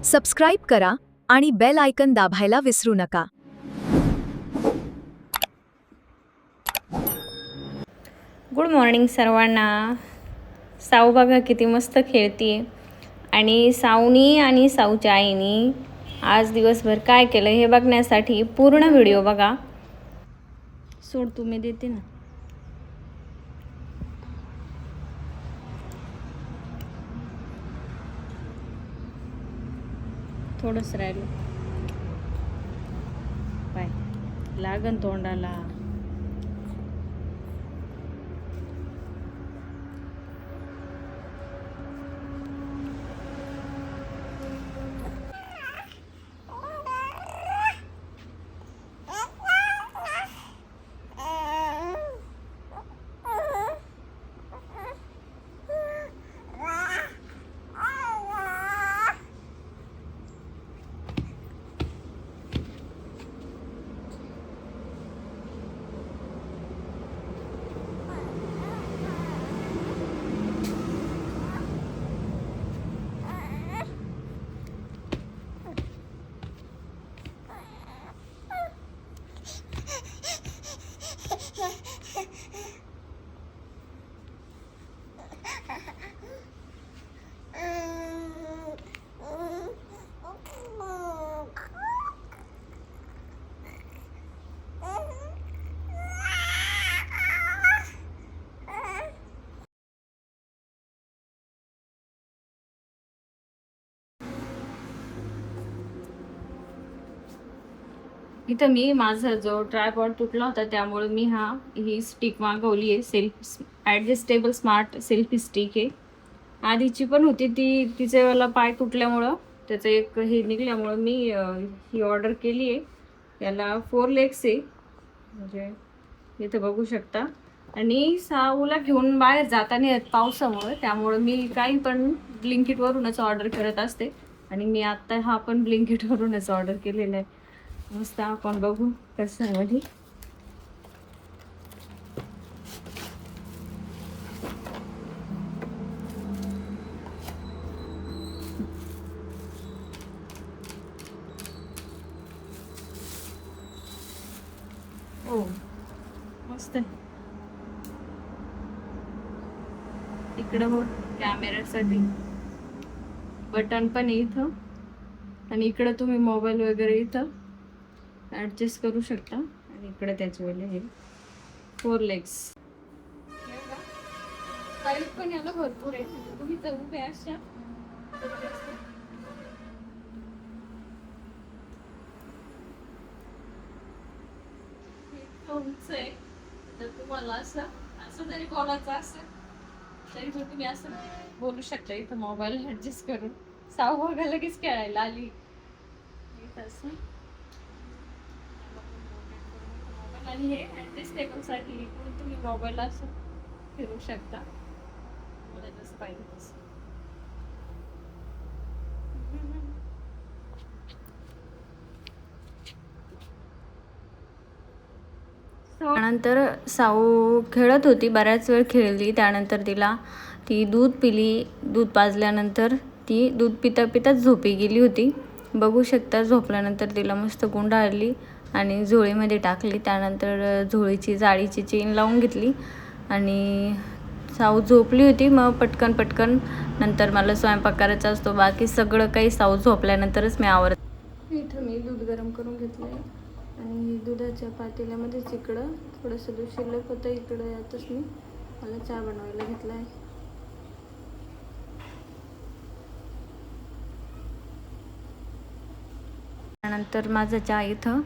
Subscribe करा आणि bell icon दाबायला विसरू नका. गुड मॉर्निंग सर्वांना. साऊ बघा किती मस्त खेळतीये. आणि साऊनी आणि साऊच्या आईनी आज दिवसभर काय केलं हे बघण्यासाठी पूर्ण व्हिडिओ बघा. सोड तुम्ही देते ना. थोडंच राहिलं. पाय लागन तोंडाला. इथं मी माझा जो ट्रायपॉड तुटला होता त्यामुळे मी ही स्टिक मागवली आहे. Self adjustable smart selfie stick आहे. आधीची पण होती ती, तिचे पाय तुटल्यामुळं त्याचं एक हे निघल्यामुळं मी ही ऑर्डर केली आहे. याला 4 लेग्स आहे, म्हणजे इथं बघू शकता. आणि साऊला घेऊन बाहेर जाताना येत पावसामुळे, त्यामुळं मी काही पण ब्लिंकिटवरूनच ऑर्डर करत असते. आणि मी आत्ता हा पण ब्लिंकिटवरूनच ऑर्डर केलेला आहे. मस्त आपण बघू कसं आहे मध्ये. ओ मस्त आहे. इकडं हो कॅमेऱ्यासाठी बटन पण आहे इथं. आणि इकडं तुम्ही मोबाईल वगैरे इथं ॲडजस्ट करू शकता. आणि इकडे त्याचे वेळे हे 4 लेग्स. पण याला भरपूर आहे. तुम्ही तर उभे अशा उंच आहे. तर तुम्हाला असं जरी बोलायचं असेल तरी तुम्ही असं बोलू शकता. इथं मोबाईल ॲडजस्ट करून साऊ बघा लगेच खेळायला आली. असं आणि हे ॲडजस्टेबलसाठी इकडून तुम्ही मोबाईल असं फिरू शकता. मला जसं पाहिजे तसं. त्यानंतर साऊ खेळत होती, बऱ्याच वेळ खेळली. त्यानंतर ती दूध पिली. दूध पाजल्यानंतर ती दूध पिता पिताच झोपी गेली होती. बघू शकता. झोपल्यानंतर तिला मस्त गुंडाळली आणि झोळीमध्ये टाकली. त्यानंतर झोळीची जाळीची चेन लावून घेतली आणि साऊ झोपली होती. मग पटकन नंतर मला स्वयंपाक करायचा असतो. बाकी सगळं काही साऊ झोपल्यानंतरच मी आवरते. इथं मी दूध गरम करून घेतलं आहे आणि दुधाच्या पातेल्यामध्येच इकडं थोडंसं दूध शिल्लक होतं. इकडं यातच मला चहा बनवायला घेतला आहे. त्यानंतर माझा चहा इथं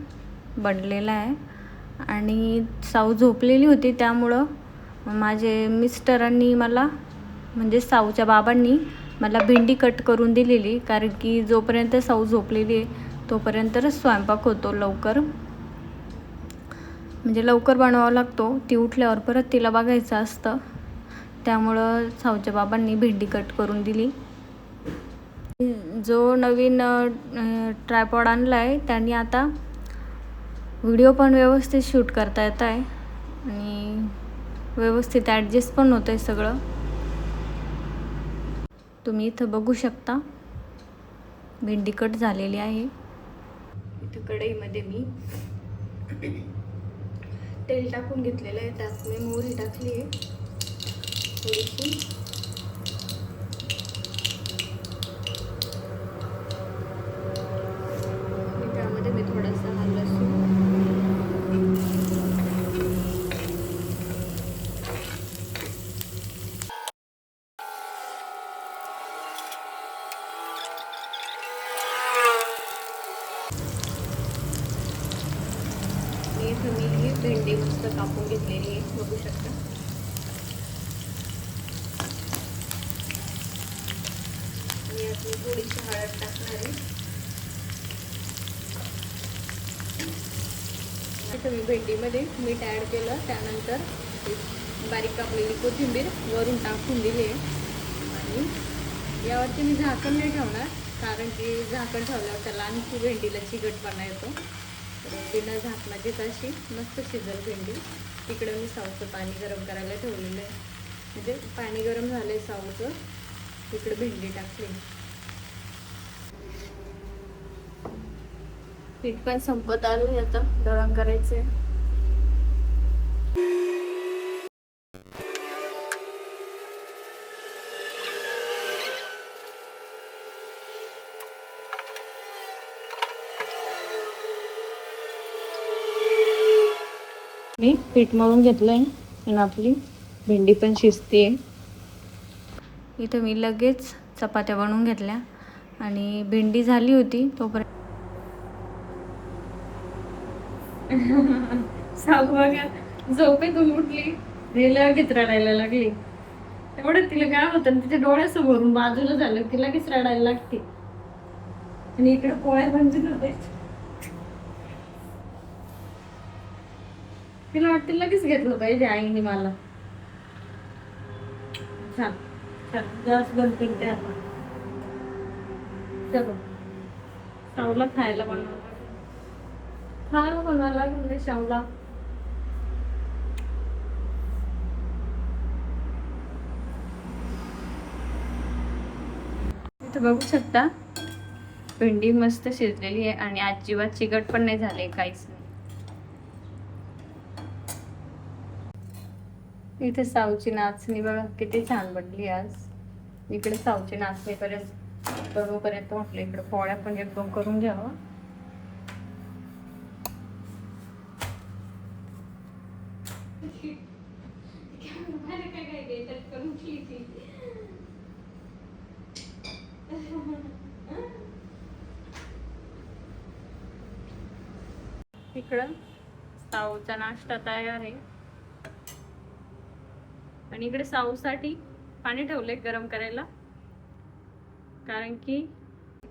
बनलेला आहे. आणि साऊ झोपलेली होती, त्यामुळं माझे मिस्टरांनी मला, म्हणजे साऊच्या बाबांनी मला भेंडी कट करून दिलेली. कारण की जोपर्यंत साऊ झोपलेली आहे तोपर्यंतच स्वयंपाक होतो लवकर, म्हणजे लवकर बनवावा लागतो. ती उठल्यावर परत तिला बघायचं असतं. त्यामुळं साऊच्या बाबांनी भेंडी कट करून दिली. जो नवीन ट्रायपॉड आणला आहे त्यांनी आता व्हिडिओ पण व्यवस्थित शूट करता येत आहे आणि व्यवस्थित ॲडजस्ट पण होतं आहे सगळं. तुम्ही इथं बघू शकता. भेंडी कट झालेली आहे. इथं कढईमध्ये मी तेल टाकून घेतलेलं आहे. त्यात मी मोहरी टाकली आहे थोडीशी. आणि त्यामध्ये मी थोडासा लसूण, इथं मी ही भेंडी मस्त कापून घेतलेली आहे, बघू शकता. आणि यात मी थोडीशी हळद टाकणार आहे. इथं मी भेंडीमध्ये मीठ ॲड केलं, त्यानंतर बारीक कापलेली कोथिंबीर वरून टाकून दिली आहे. आणि यावरती मी झाकण नाही ठेवणार, कारण की झाकण ठेवल्यावर त्याला आणखी भेंडीला चिकटपणा येतो. तर बिना झाकणाचीच अशी मस्त शिजल भेंडी. तिकडं मी साऊचं पाणी गरम करायला ठेवलेलं आहे, म्हणजे पाणी गरम झालं आहे साऊचं, तिकडे भेंडी टाकली. पीठ पण संपत आलं, आता दळण करायचंय. मी पीठ मळून घेतलंय आणि आपली भेंडी पण शिजते. इथं मी लगेच चपात्या बनवून घेतल्या आणि भेंडी झाली होती तोपर्यंत साबू बघा झोपेतून उठली, लगेच रडायला लागली. एवढं तिला काय होतं, तिच्या डोळ्यासमोरून बाजूला झालं की लगेच रडायला लागते. आणि इकडे पोळ्या भांजत होते, तिला वाटतं लगेच घेतलं पाहिजे आईने मला. छान छान गॅस बंद करते आता. चलो शावला खायला बनवायला लागलं शावला. इथं बघू शकता भेंडी मस्त शिजलेली आहे आणि अजिबात चिकट पण नाही झाले, काहीच नाही. इथे साऊची नाचणी बघा किती छान बनली आज. इकडे साऊची नाचणी पर्यंत म्हटलं इकडे पोळ्या पण एकदम करून घ्यावं. इकडं साऊचा नाश्ता तयार आहे आणि इकडे साऊसाठी पाणी ठेवलंय गरम करायला, कारण की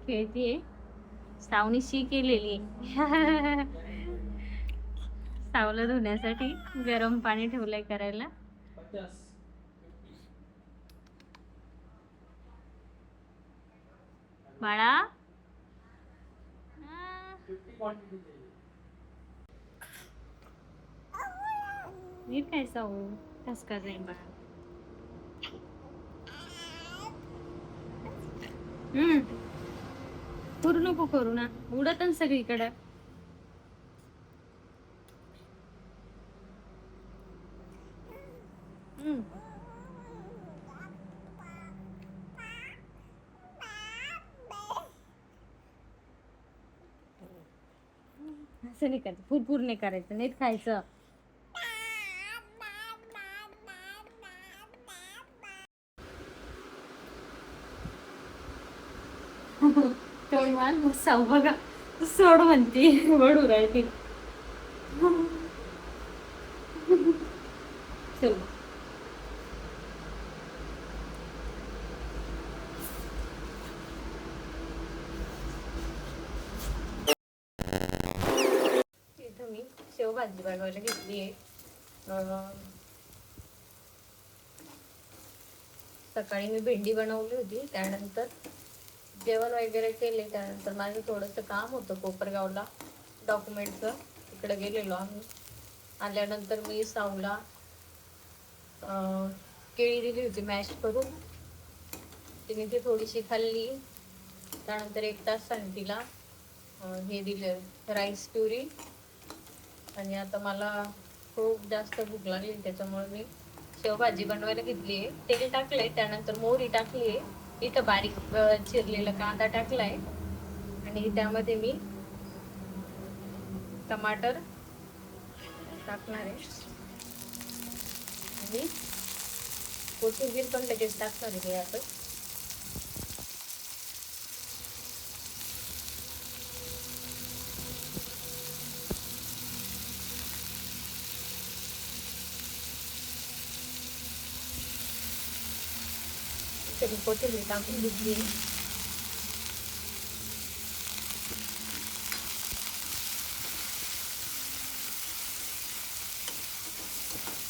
खेळतीये. साऊनी शी केलेली साऊला धुण्यासाठी गरम पाणी ठेवलंय करायला. बाळा नीट काय साऊ कस का जाईल बाळा. करू नको करू ना, उडत सगळीकडे. असं नाही करायचं, फुरफुर नाही करायचं, नीट खायचं. साऊ बघा सोड म्हणते, वडू राहते. चल इथं मी शेवभाजी बनवायला घेतली आहे. सकाळी मी भेंडी बनवली होती, त्यानंतर जेवण वगैरे केले. त्यानंतर माझं थोडंसं काम होतं कोपरगावला डॉक्युमेंटचं, तिकडे गेलेलो आम्ही. आल्यानंतर मी साऊला केळी दिली होती मॅश करून, तिने ती थोडीशी खाल्ली त्यानंतर 1 तासाने तिला हे दिलं राईस प्युरी. आणि आता मला खूप जास्त भूक लागली त्याच्यामुळे मी शेवभाजी बनवायला घेतली आहे. तेल टाकलंय, त्यानंतर मोहरी टाकली आहे, इथं बारीक चिरलेला कांदा टाकलाय आणि त्यामध्ये मी टमाटर टाकणार आहे आणि कोथिंबीर पण लगेच टाकणार आहे यात. कोथिंबीर टाकून घेतली.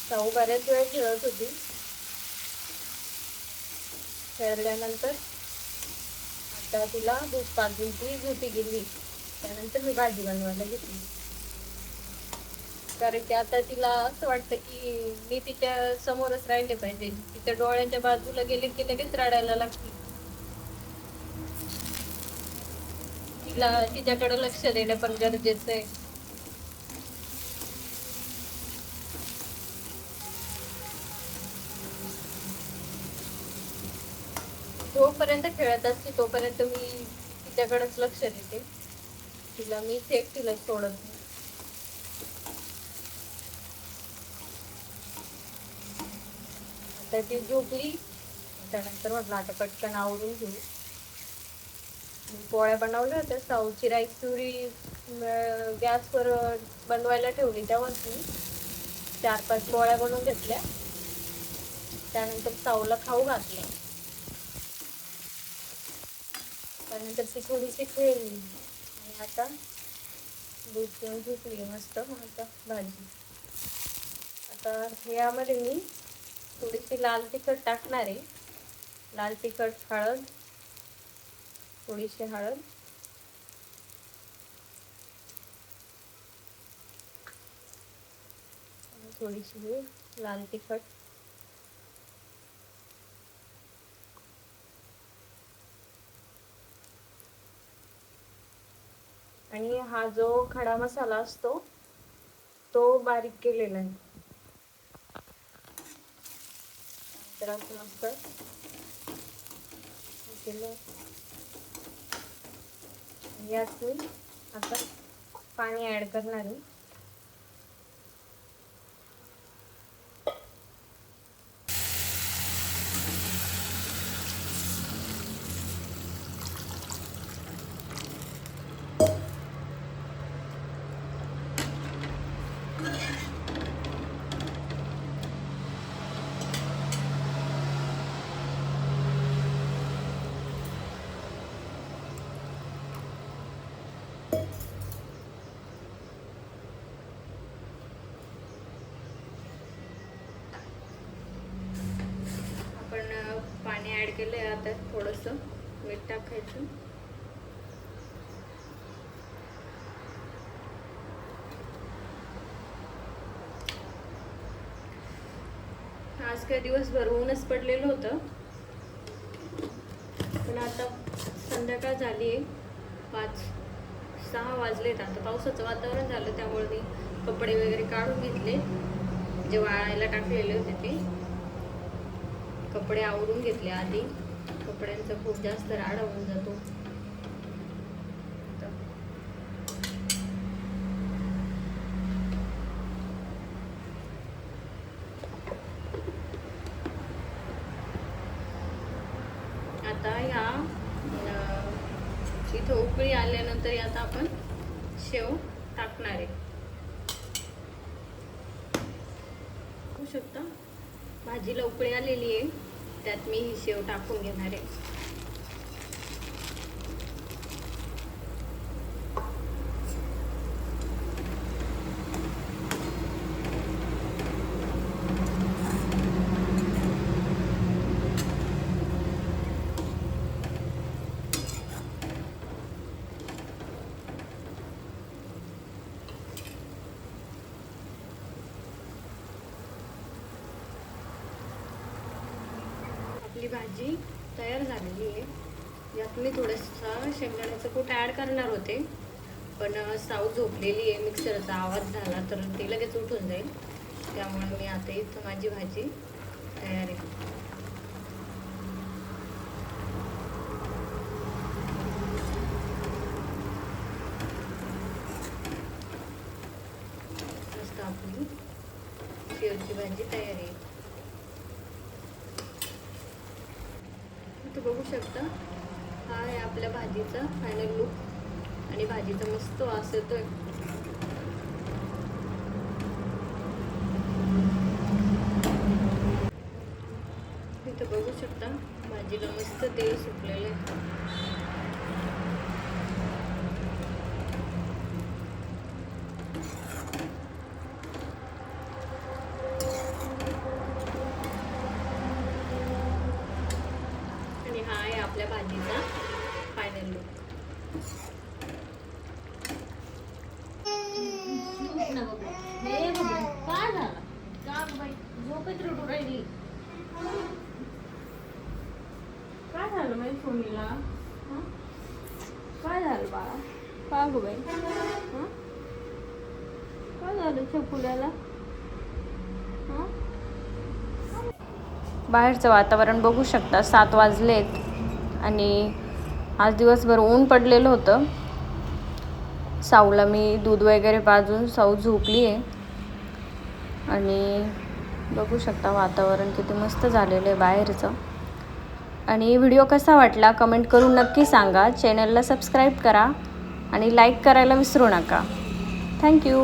साऊ बऱ्याच वेळ खेळत होती. खेळल्यानंतर आता तिला दूध पाजून ती झोपी गेली. त्यानंतर मी भाजी बनवायला घेतली. कारण की आता तिला असं वाटतं की मी तिच्या समोरच राहिले पाहिजे. तिच्या डोळ्यांच्या बाजूला गेले की लगेच रडायला लागते. तिला तिच्याकडे लक्ष देणं पण गरजेचं आहे. जोपर्यंत खेळत असते तोपर्यंत मी तिच्याकडेच लक्ष देते. तिला मी एकटीला सोडत नाही. आता ती झोपली. त्यानंतर म्हटलं आता पटकन आवरून घेऊ. पोळ्या बनवल्या होत्या. साऊची राईस प्युरी गॅसवर बनवायला ठेवली. त्यावरती 4-5 पोळ्या बनवून घेतल्या. त्यानंतर साऊला खाऊ घातलं. त्यानंतर ती थोडीशी खेळली आणि आता दूध पिऊन झोपली मस्त. मग आता भाजी. आता यामध्ये मी थोडीशी लाल तिखट टाकणार आहे. लाल तिखट, हळद, थोडीशी हळद, थोडीशी लाल तिखट, आणि हा जो खडा मसाला असतो तो बारीक केलेला आहे. तर असं मस्त केलं. यात मी आता पाणी ऍड करणार आहे. आपण पाणी ऍड केलंय. आता थोडंसं मीठ टाकायचं. आज काही दिवसभर ऊनच पडलेलं होतं, पण आता संध्याकाळ झाली आहे. 5-6 वाजलेत. आता पावसाचं वातावरण झालं त्यामुळे मी कपडे वगैरे काढून घेतले. जे वाळायला टाकलेले होते ते कपडे आवरून घेतले आधी. कपड्यांचा खूप जास्त राडा होऊन जातो. आता ह्या इथं उकळी आल्यानंतर आता आपण शेव टाकणार आहे. बघू शकता भाजीला उकळी आलेली आहे. त्यात मी ही शेव टाकून घेणार आहे. आपली भाजी तयार झालेली आहे. यात मी थोडंसं शेंगदाण्याचं कूट ॲड करणार होते, पण साऊ झोपलेली आहे, मिक्सरचा आवाज झाला तर ती लगेच उठून जाईल, त्यामुळे मी आता इथं माझी भाजी तयार आहे. मस्त आपली शेवची भाजी तयार आहे. तुम्ही बघू शकता, हा आहे आपल्या भाजीचा फायनल लुक आणि भाजीचा मस्त वास येतोय. इथं बघू शकता भाजीला मस्त तेल सुटलेलं आहे. आणि हा आहे आपल्या भाजीचा फायनल लुक. काय झालं का बाई, झोपेत रडू राहिली? काय झालं माझ्या सोनीला? काय झालं बाळा? का गं बाई? काय झालं छकुल्याला? बाहेरचं वातावरण बघू शकता, 7 वाजलेत आणि आज दिवसभर ऊन पडलेलं होतं. साऊला मी दूध वगैरे पाजून साऊ झोपली आहे आणि बघू शकता वातावरण किती मस्त झालेलं आहे बाहेरचं. आणि व्हिडिओ कसा वाटला कमेंट करून नक्की सांगा. चॅनलला सबस्क्राईब करा आणि लाईक करायला विसरू नका. थँक्यू.